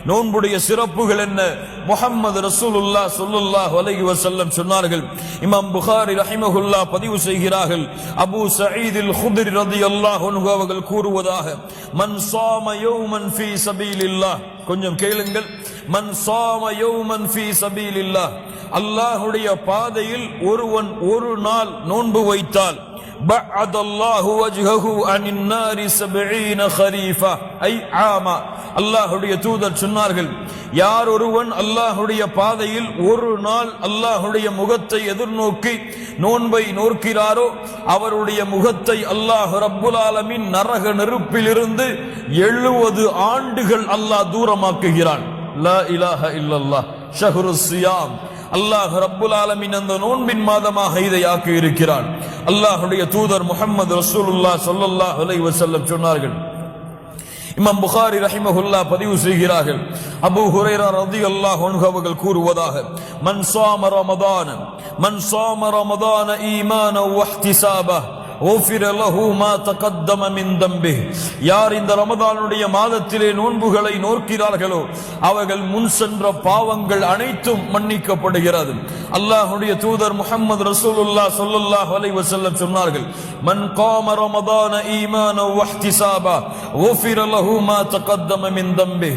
நோன்புடைய சிறப்புகள் என்ன? முஹம்மது ரசூலுல்லாஹ் ஸல்லல்லாஹு அலைஹி வஸல்லம் சொன்னார்கள். இமாம் புகாரி ரஹிமஹுல்லாஹ் பதிவு செய்கிறார்கள், அபூ சயீத் அல் குத்ரி ரலியல்லாஹு அன்ஹு அவர்கள் கூறுவதாக, மன் ஸாம யௌமன் ஃபீ சபீலில்லாஹ், கொஞ்சம் கேளுங்கள், மன் ஸாம யௌமன் ஃபீ சபீலில்லாஹ், அல்லாஹ்வுடைய பாதையில் ஒருவன் ஒரு நாள் நோன்பு வைத்தால், பஅதல்லாஹு வஜ்ஹஹு அனின் நாரி 70 கரீஃபா ஐ ஆமா. அல்லாஹ்வுடைய தூதர் சொன்னார்கள், யார் ஒருவன் அல்லாஹ்வுடைய பாதையில் ஒரு நாள் அல்லாஹ்வுடைய முகத்தை எதிர்நோக்கி நோன்பை நோக்கிறாரோ அவருடைய முகத்தை அல்லாஹ் ரப்புல் ஆலமீன் நரக நெருப்பிலிருந்து 70 ஆண்டுகள் அல்லாஹ் தூரமாக்குகிறான். லா இலாஹ இல்லல்லாஹ் ஷஹ்ருஸ் ஸியாம். அல்லாஹ் ரப்புல் ஆலமீன் அந்த நோன்பின் மாதமாக இதை ஆக்கி இருக்கிறான். அல்லாஹ்வுடைய தூதர் முஹம்மது ரசூலுல்லாஹ் ஸல்லல்லாஹு அலைஹி வஸல்லம் சொன்னார்கள். இமாம் புகாரி ரஹிமஹுல்லாஹ் பதிவு செய்கிறார்கள், அபூ ஹுரைரா ரலியல்லாஹு அன்ஹு அவர்கள் கூறுவதாக, மன் ஸாம ரமதான ஈமானன் வ இஹ்திசாபா غفر له ما تقدم من ذنبه. யார் இந்த ரமதானுடைய மாதத்திலே நோன்புகளை நோக்கிறார்களோ அவர்கள் முன் சென்ற பாவங்கள் அனைத்தும் மன்னிக்கப்படுகிறது. அல்லாஹ்வுடைய தூதர் முஹம்மது ரசூலுல்லாஹ் ஸல்லல்லாஹு அலைஹி வஸல்லம் சொன்னார்கள், மன் காம ரமதான ஈமானன் வ இஹ்திசாபா غفر له ما تقدم من ذنبه.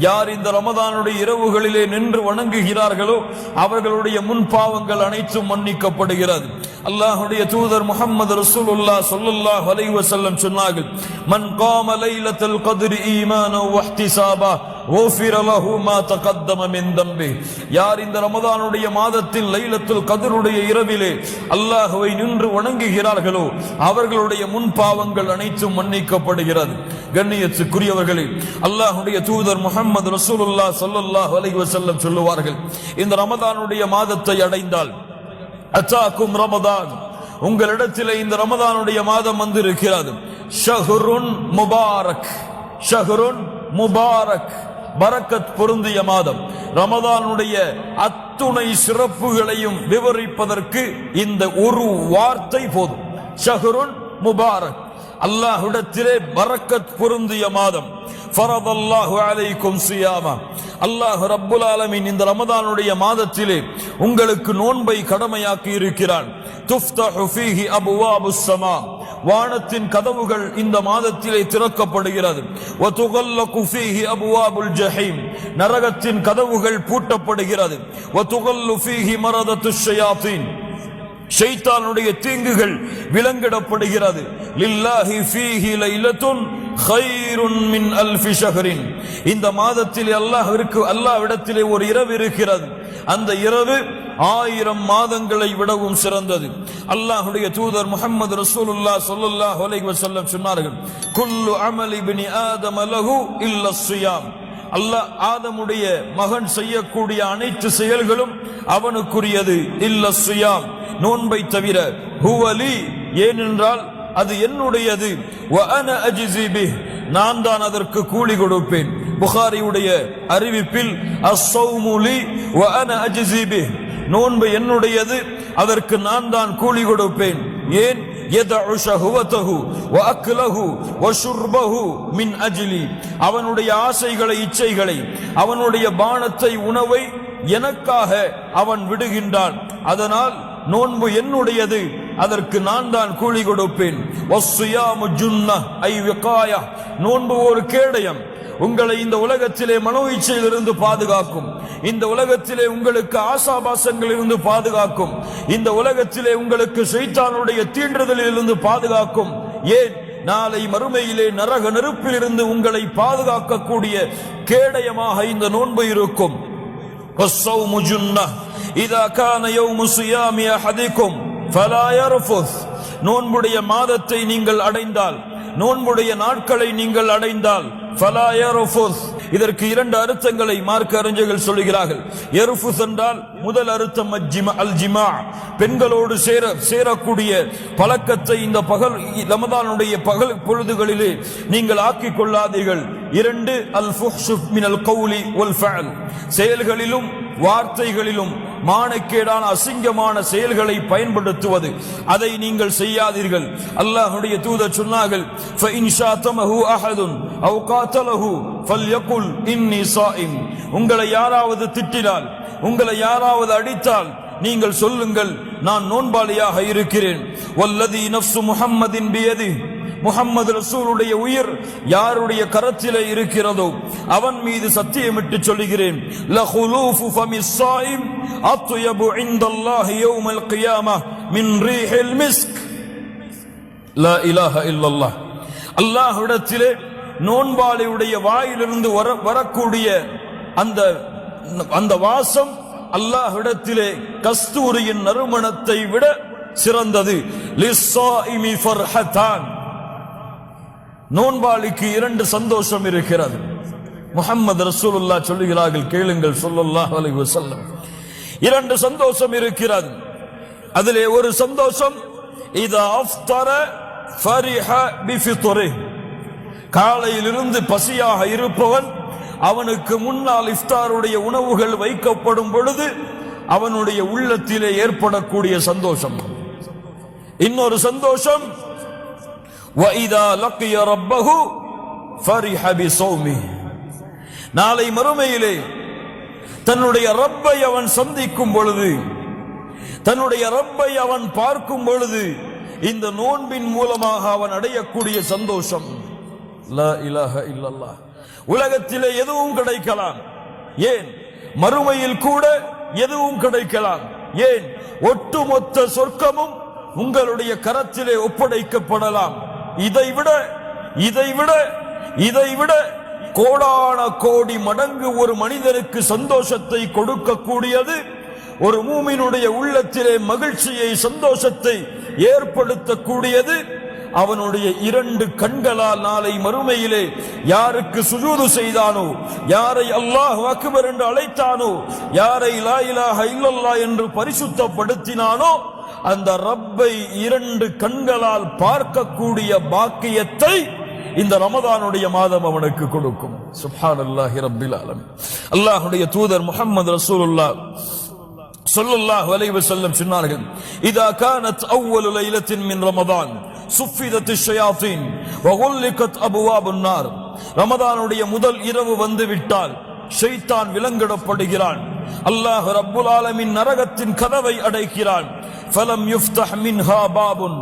யார் இந்த ரமதானுடைய இரவுகளிலே நின்று வணங்குகிறார்களோ அவர்களுடைய முன் பாவங்கள் அனைத்தும் மன்னிக்கப்படுகிறது. அல்லாஹ்வுடைய தூதர் முஹம்மது ரசூலுல்லாஹ் ஸல்லல்லாஹு அலைஹி வஸல்லம் சொன்னார்கள், மன் காம லைலத்துல் கத்ரி ஈமானன் வ இஹ்திசாபா غفر له ما تقدم من ذنبه. யார் இந்த ரமதானுடைய மாதத்தில் லைலத்துல் கத்ருடைய இரவிலே அல்லாஹ்வை நின்று வணங்குகிறார்களோ அவர்களுடைய முன் பாவங்கள் அனைத்தும் மன்னிக்கப்படுகிறது. கண்ணியத்துக்குரியவர்களே, அல்லாஹ்வுடைய தூதர் முஹம்மது ரசூலுல்லாஹ் ஸல்லல்லாஹு அலைஹி வஸல்லம் சொல்லுவார்கள், இந்த ரமதானுடைய மாதத்தை அடைந்தால், அத்தாக்கும் ரமதான், உங்களிடத்திலே இந்த ரமதானுடைய மாதம் வந்து இருக்கிறது, ஷஹ்ருன் முபாரக், ஷஹ்ருன் முபாரக், பரக்கத் பொருந்திய மாதம். ரமதானுடைய அத்துணை சிறப்புகளையும் விவரிப்பதற்கு இந்த ஒரு வார்த்தை போதும், ஷஹ்ருன் முபாரக், அல்லாஹ்விடத்திலே பரக்கத் பொருந்திய மாதம். ஃபரதல்லாஹு அலைக்கும் ஸியாமா, அல்லாஹ் ரப்புல் ஆலமீன் இந்த ரமதானுடைய மாதத்திலே உங்களுக்கு நோன்பை கடமையாக்கி இருக்கிறான். துஃப்தஹு ஃபீஹி அப்வாபுஸ் ஸமா, வானத்தின் கதவுகள் இந்த மாதத்திலே திறக்கப்படுகிறது. வ துகல்லகு ஃபீஹி அப்வாபுல் ஜஹீம், நரகத்தின் கதவுகள் பூட்டப்படுகிறது. வ துகல்லு ஃபீஹி மரதத்துஷ் ஷயாத்தீன், ஷைத்தானுடைய தீங்குகள் விலங்கிடப்படுகிறது. லில்லாஹி ஃபீஹி லைலத்துன் கைருன் மின் அல்ஃபி ஷஹ்ரின், இந்த மாதத்தில் அல்லாஹ்விடத்திலே ஒரு இரவு இருக்கிறது, அந்த இரவு 1000 மாதங்களை விடவும் சிறந்தது. அல்லாஹ்வுடைய தூதர் முஹம்மது ரசூலுல்லாஹ் ஸல்லல்லாஹு அலைஹி வஸல்லம் சொன்னார்கள், குல்லு அமலி இப்னி ஆதம லஹு இல்லா ஸியாம், அல்லாஹ் ஆதமுடைய மகன் செய்யக்கூடிய அனைத்து செயல்களும் அவனுக்குரியது, இல்லா ஸியாம், நோன்பை தவிர. ஹுவலி, ஏனென்றால் அது என்னுடையது. வ அன அஜ்ஸி பிஹ், நான் தான் அதற்கு கூலி கொடுப்பேன். புகாரியுடைய அறிவிப்பில் அஸ்ஸௌமு லி வ அன அஜ்ஸி பிஹ், நோன்பு என்னுடையது, அதற்கு நான் தான் கூலி கொடுப்பேன். ஏன்? யதஉ ஷஹவதஹு வ அக்லஹு வ ஷுர்பஹு மின் அஜ்லி, அவனுடைய ஆசைகளை, இச்சைகளை, அவனுடைய பானத்தை, உணவை எனக்காக அவன் விடுகின்றான். அதனால் நோன்பு என்னுடையது, அதற்கு நான் தான் கூலி கொடுப்பேன். வஸ்ஸியாமு ஜுன்னஹ் ஐ விகாயா, நோன்பு ஒரு கேடயம், உங்களை இந்த உலகத்திலே மனோ இச்சையிலிருந்து பாதுகாக்கும், இந்த உலகத்திலே உங்களுக்கு ஆசாபாசங்களில் இருந்து பாதுகாக்கும், இந்த உலகத்திலே உங்களுக்கு ஷைத்தானுடைய தீண்டுதலில் இருந்து பாதுகாக்கும். ஏன்? நாளை மறுமையிலே நரக நெருப்பில் இருந்து உங்களை பாதுகாக்கக்கூடிய கேடயமாக இந்த நோன்பு இருக்கும். வஸ்ஸௌமு ஜுன்னஹ் இதா கான யௌமு ஸியாமி அஹதிக்கும் ஃபலா யர்ஃபுஸ், நோன்புடைய மாதத்தை நீங்கள் அடைந்தால், நோன்புடைய நாட்களை நீங்கள் அடைந்தால், ஃபலா யர்ஃபுஸ், இதற்கு 2 அர்த்தங்களை மார்க்க அறிஞர்கள் சொல்கிறார்கள். யர்ஃபுஸ் என்றால் முதல் அர்த்தம் அல் ஜிமா, பெண்களோடு சேரக்கூடிய பழக்கத்தை இந்த பகல் ரமதானுடைய பகல் பொழுதுகளிலே நீங்கள் ஆக்கிக் கொள்ளாதீர்கள். 2 அல் ஃபுஹ்ஷு மினல் கௌலி வல் ஃபஅல், செயல்களிலும் வார்த்தைகளிலும் மானக்கேடான அசிங்கமான செயல்களை பயன்படுத்துவது, அதை நீங்கள் செய்யாதீர்கள். அல்லாஹ்வுடைய தூதர் சொன்னார்கள், فَإِنْ شَاتَمَهُ أَحَدٌ أَوْ قَاتَلَهُ فَلْيَقُلْ إِنِّي صَائِمٌ. உங்களை யாராவது திட்டினால், உங்களை யாராவது அடித்தால் நீங்கள் சொல்லுங்கள், நான் நோன்பாளியாக இருக்கிறேன். வல்லதி நஃப்சு முஹம்மதின் பியதிஹ், முஹம்மது ரசூலுடைய உயிர் யாருடைய கரத்திலே இருக்கிறதோ அவன் மீது சத்தியமிட்டு சொல்கிறேன், லஹுலூஃபு ஃபமிஸ் ஸாயிம் அத்யபு இன்தல்லாஹி யௌமல் கியாமஹ் மின் ரீஹில் மிஸ்க். லா இலாஹ இல்லல்லாஹ். அல்லாஹ்விடத்திலே நோன்பாளியுடைய வாயிலிருந்து வரக்கூடிய அந்த வாசம் அல்லாஹ்விடத்திலே கஸ்தூரியின் நறுமணத்தை விட சிறந்தது. லிஸ்ஸாயிமி ஃபர்ஹதான். நோன்பாளிக்கு 2 சந்தோஷம் இருக்கிறது. முஹம்மது ரசூலுல்லாஹ் சொல்லுகிறார்கள், கேளுங்கள் ஸல்லல்லாஹு அலைஹி வஸல்லம். 2 சந்தோஷம் இருக்கிறது. அதிலே ஒரு சந்தோஷம், இதா அஃப்தர ஃபரிஹ பிஃபித்ரிஹ். காலையிலிருந்து பசியாக இருப்பவன், அவனுக்கு முன்னால் இஃப்தாருடைய உணவுகள் வைக்கப்படும் பொழுது அவனுடைய உள்ளத்திலே ஏற்படக்கூடிய சந்தோஷம். இன்னொரு சந்தோஷம், وَإِذَا لَقِيَ رَبَّهُ فَرِحَ بِصَوْمِهِ. நாளை மறுமையிலே தன்னுடைய ரப்பை அவன் சந்திக்கும் பொழுது, தன்னுடைய ரப்பை அவன் பார்க்கும் பொழுது, இந்த நோன்பின் மூலமாக அவன் அடையக்கூடிய சந்தோஷம். லா இலாஹ இல்லல்லாஹ். உலகத்திலே எதுவும் கிடைக்கலாம், ஏன் மறுமையில் கூட எதுவும் கிடைக்கலாம், ஏன் ஒட்டுமொத்த சொர்க்கமும் உங்களுடைய கரத்திலே ஒப்படைக்கப்படலாம். இதைவிட கோடான கோடி மடங்கு ஒரு மனிதனுக்கு சந்தோஷத்தை கொடுக்கக்கூடியது, ஒரு மூமினுடைய உள்ளத்திலே மகிழ்ச்சியை, சந்தோஷத்தை ஏற்படுத்தக்கூடியது அவனுடைய 2 கண்களால் நாளை மறுமையிலே யாருக்கு சுஜூது செய்தானோ, யாரை அல்லாஹ் அக்பர் என்று அழைத்தானோ, யாரை லா இலாஹ இல்லல்லாஹ் என்று பரிசுத்தப்படுத்தினானோ, அந்த ரப்பை 2 கண்களால் பார்க்கக்கூடிய பாக்கியத்தை இந்த ரமதானுடைய மாதம் அவனுக்கு கொடுக்கும். சுப்ஹானல்லாஹி ரப்பில் ஆலமீன். அல்லாஹ்வுடைய தூதர் முஹம்மது ரசூலுல்லாஹ் ஸல்லல்லாஹு அலைஹி வஸல்லம் சொன்னார்கள், இதா கானத் அவ்வலு லைலத்தின் மின் ரமதான் சுஃபிதத் ஷயாத்தீன் வகுல்லிகத் அபுவாபுன் நார். ரமதானுடைய முதல் இரவு வந்துவிட்டால் ஷைத்தான் விலங்கிடப்படுகிறான். அல்லாஹ் ரப்புல் ஆலமீன் நரகத்தின் கதவை அடைக்கிறான். ஃபலம் யுஃப்தஹ் மின்ஹா பாபுன்.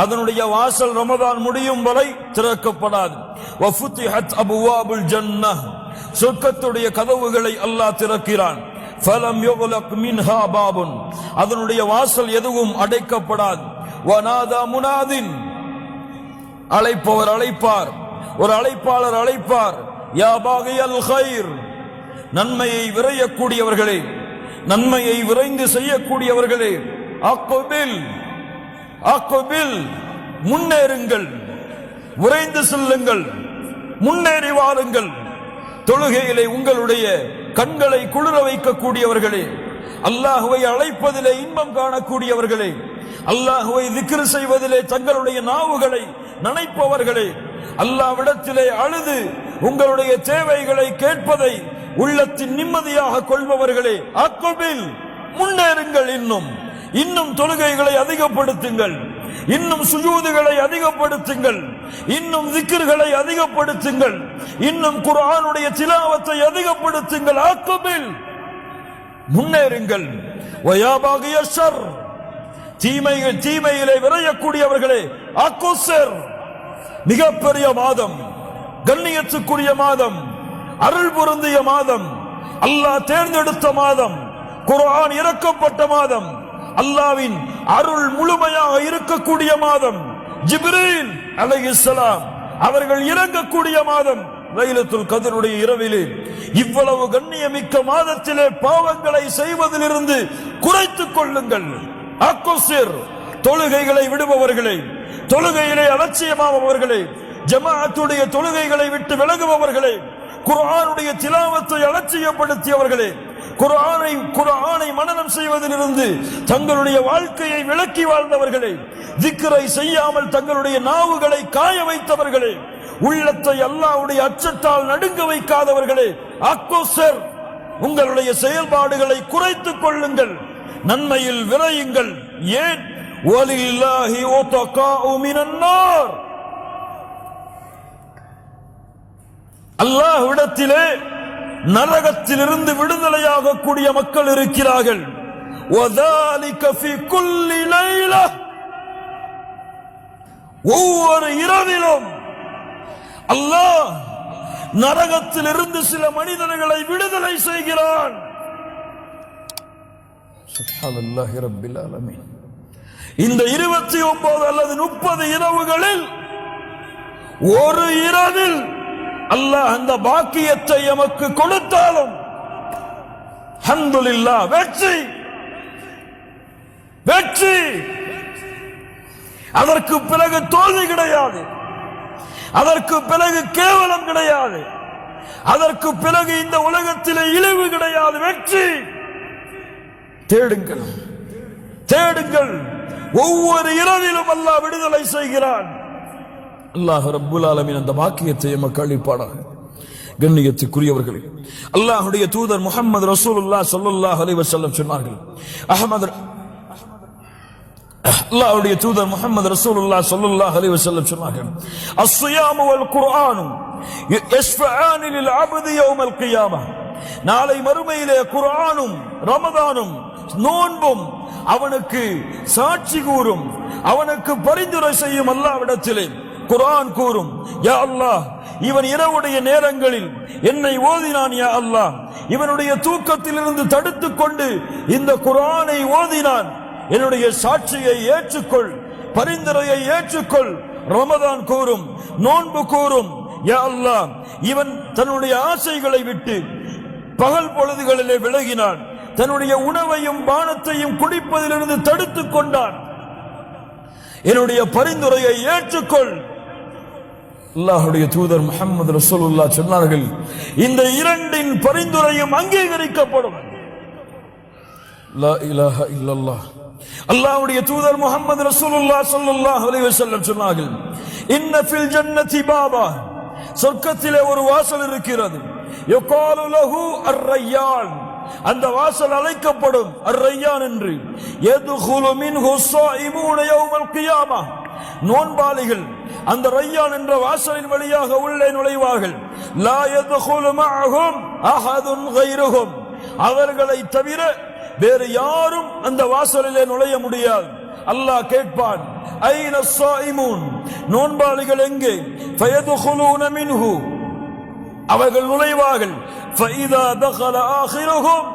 அதனுடைய வாசல் ரமதான் முடியும் வரை திறக்கப்படாது. வஃபுதிஹத் அபுவாபுல் ஜன்னஹ். சொர்க்கத்துடைய கதவுகளை அல்லாஹ் திறக்கிறான். ஃபலம் யுக்லக் மின்ஹா பாபுன். அதனுடைய வாசல் எதுவும் அடைக்கப்படாது. வநாதா முனாதின். அழைப்பவர் அழைப்பார், ஒரு அழைப்பாளர் அழைப்பார், யா பாகியல் கைர். நன்மையை விரையக்கூடியவர்களே, நன்மையை விரைந்து செய்யக்கூடியவர்களே, அக்பில் அக்பில், முன்னேறுங்கள், விரைந்து செல்லுங்கள், முன்னேறி வாருங்கள். தொழுகையிலே உங்களுடைய கண்களை குளிர வைக்கக்கூடியவர்களே, அல்லாஹ்வை அழைப்பதிலே இன்பம் காணக்கூடியவர்களே, அல்லாஹ்வை திக்ர் செய்வதிலே தங்களுடைய நாவுகளை நனைப்பவர்களே, அல்லாஹ்விடத்திலே அழுது உங்களுடைய தேவைகளை கேட்பதை உள்ளத்தின் நிம்மதியாக கொள்பவர்களே, அக்பில், முன்னேறுங்கள். இன்னும் தொழுகைகளை அதிகப்படுத்துங்கள், இன்னும் சுஜூதுகளை அதிகப்படுத்துங்கள், இன்னும் திக்ர்களை அதிகப்படுத்துங்கள், இன்னும் குர்ஆனுடைய திலாவத்தை அதிகப்படுத்துங்கள். அக்பில், முன்னேறுங்கள். வயா பாகிய ஷர், தீமையிலே விரையக்கூடியவர்களே, அக்குஸர். மிகப்பெரிய மாதம், கண்ணியத்துக்குரிய மாதம், அருள் பொருந்திய மாதம், அல்லாஹ் தேர்ந்தெடுத்த மாதம், குர்ஆன் இறக்கப்பட்ட மாதம், அல்லாஹ்வின் அருள் முழுமையாக இருக்கக்கூடிய மாதம், ஜிப்ரீல் அலைஹிஸ்ஸலாம் அவர்கள் இறங்கக்கூடிய மாதம், லைலத்துல் கத்ருடைய இரவிலே. இவ்வளவு கண்ணியமிக்க மாதத்திலே பாவங்களை செய்வதிலிருந்து குறைத்துக் கொள்ளுங்கள். அக்குஸர், தொழுகைகளை விடுபவர்களே, தொழுகையிலே அலட்சியமானவர்களே, ஜமாஅத்துடைய தொழுகைகளை விட்டு விலகுபவர்களே, குர்ஆனுடைய திலாவத்தை அலட்சியப்படுத்தியவர்களே, குர்ஆனை மனனம் செய்வதிலிருந்து தங்களுடைய வாழ்க்கையை விலக்கி வாழ்ந்தவர்களே, திக்ரை செய்யாமல் தங்களுடைய நாவுகளை காய வைத்தவர்களே, உள்ளத்தை அல்லாஹ்வுடைய அச்சத்தால் நடுங்க வைக்காதவர்களே, அக்குஸர், உங்களுடைய செயல்பாடுகளை குறைத்துக் கொள்ளுங்கள், நன்மையில் விரையுங்கள். ஏன்? வலில்லாஹி உதகாஉ மினன் நார், அல்லாஹ்விடத்திலே நரகத்திலிருந்து விடுதலையாக கூடிய மக்கள் இருக்கிறார்கள். வதாலிக ஃபீ குல்லி லைலா, ஒவ்வொரு இரவிலும் அல்லாஹ் நரகத்திலிருந்து சில மனிதர்களை விடுதலை செய்கிறான். சுப்ஹானல்லாஹி ரப்பில் ஆலமீன். இந்த 29 அல்லது 30 இரவுகளில் ஒரு இரவில் அல்லாஹ் அந்த பாக்கியத்தை எமக்கு கொடுத்தாலும் அல்ஹம்துலில்லாஹ், வெற்றி வெற்றி. அதற்கு பிறகு தோல்வி கிடையாது, அதற்கு பிறகு கேவலம் கிடையாது, அதற்கு பிறகு இந்த உலகத்திலே இழிவு கிடையாது. வெற்றி. தேடுங்கள், தேடுங்கள். ஒவ்வொரு இரவிலும் அல்லாஹ் விடுதலை செய்கிறான். அல்லாஹ் ரப்புல் ஆலமீன் அந்த பாக்கியத்தை எமக்கு அளிப்பானாக. கண்ணியத்துக்குரியவர்களே, அல்லாஹ்வுடைய தூதர் முஹம்மது ரசூலுல்லாஹ் ஸல்லல்லாஹு அலைஹி வஸல்லம் சொன்னார்கள், அல்லாஹ்வுடைய தூதர் முஹம்மது ரசூலுல்லாஹ் ஸல்லல்லாஹு அலைஹி வஸல்லம் சொன்னார்கள், அஸ்ஸியாமு வல் குர்ஆனு யஷ்ஃபஆனி லில் அப்தி யௌமல் கியாமah. நாளை மறுமையிலே குர்ஆனும் ரமதானும் நோன்பும் அவனுக்கு சாட்சி கூறும், அவனுக்கு பரிந்துரை செய்யும். அல்லாஹ்விடத்திலே குர்ஆன் கூறும், யா அல்லாஹ், இவன் இரவுடைய நேரங்களில் என்னை ஓதினான், யா அல்லாஹ், இவனுடைய தூக்கத்திலிருந்து தடுத்துக் கொண்டு இந்த குர்ஆனை ஓதினான், என்னுடைய சாட்சியை ஏற்றுக்கொள், பரிந்துரையை ஏற்றுக்கொள். ரமதான் கூறும், நோன்பு கூறும், யா அல்லாஹ், இவன் தன்னுடைய ஆசைகளை விட்டு பகல் பொழுதுகளிலே விலகினான், தன்னுடைய உணவையும் பானத்தையும் குடிப்பதிலிருந்து தடுத்துக் கொண்டான், என்னுடைய பரிந்துரையை ஏற்றுக்கொள். அல்லாஹ்வுடைய தூதர் முஹம்மது ரசூலுல்லாஹ் சொன்னார்கள், இந்த இரண்டின் பரிந்துரையும் அங்கீகரிக்கப்படும். லா இலாஹ இல்லல்லாஹ். அல்லாஹ்வுடைய தூதர் முஹம்மது ரசூலுல்லாஹ் ஸல்லல்லாஹு அலைஹி வஸல்லம் சொன்னார்கள், இன்ன ஃபில் ஜன்னதி பாபா, சொர்க்கத்திலே ஒரு வாசல் இருக்கிறது, யுகாலு லஹு அர்-ரையான், அந்த வாசல் அழைக்கப்படும் அர்-ரையான் என்று. யதுகுலு மின்ஹு ஸாயிமூன யௌமல் கியாமah, நோன்பாளிகள் அந்த ரையான் என்ற வாசலின் வழியாக உள்ளே நுழைவார்கள். லா யதுகுலு மஅஹும் அஹதுன் கைருஹும், அவர்களை தவிர வேறு யாரும் அந்த வாசலிலே நுழைய முடியாது. அல்லாஹ் கேட்பான், ஐன ஸாயிமூன், நோன்பாளிகள் எங்கே? ஃபயதுகுலூன மின்ஹு, அவர்கள் நுழைவார்கள். ஃபஇதா தகல ஆகிருஹும்,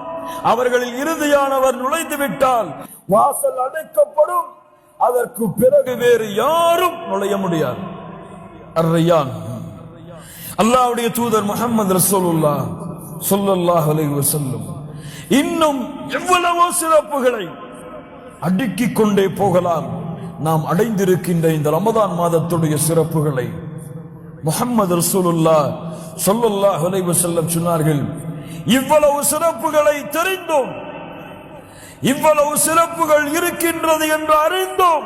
அவர்களில் இறுதியானவர் நுழைந்து விட்டால் வாசல் அடைக்கப்படும், அதற்கு பிறகு வேறு யாரும் நுழைய முடியாது. அர்-ரையான். அல்லாஹ்வுடைய தூதர் முஹம்மது ரசூலுல்லாஹ் ஸல்லல்லாஹு அலைஹி வஸல்லம் இன்னும் எவ்வளவோ சிறப்புகளை அடுக்கிக் கொண்டே போகலாம். நாம் அடைந்திருக்கின்ற இந்த ரமதான் மாதத்துடைய சிறப்புகளை முஹம்மது ரசூலுல்லாஹ் ஸல்லல்லாஹு அலைஹி வஸல்லம் சொன்னார்கள், இவ்வளவு சிறப்புகளை தெரிந்தோம், இவ்வளவு சிறப்புகள் இருக்கின்றது என்று அறிந்தோம்,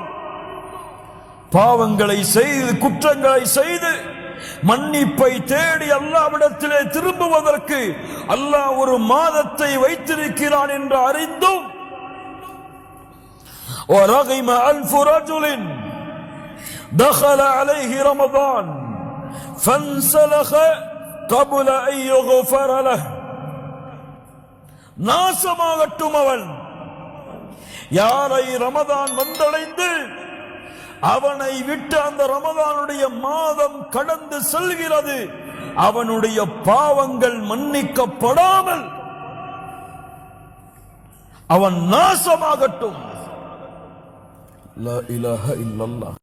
பாவங்களை செய்து குற்றங்களை செய்து மன்னிப்பை தேடி அல்லாஹ்விடத்திலே திரும்புவதற்கு அல்லாஹ் ஒரு மாதத்தை வைத்திருக்கிறான் என்று அறிந்தும், وَرَغِمَ أَلْفُ رَجُلٍ دَخَلَ عَلَيْهِ رَمَضَانَ فَانْسَلَخَ قَبْلَ أَنْ يُغْفَرَ لَهُ, நாசமாகட்டும் அவன், யாரை ரமதான் வந்தடைந்து அவனை விட்டு அந்த ரமதானுடைய மாதம் கடந்து செல்கிறது, அவனுடைய பாவங்கள் மன்னிக்கப்படாமல் அவன் நாசமாகட்டும். லா இலாஹ இல்லல்லாஹ்.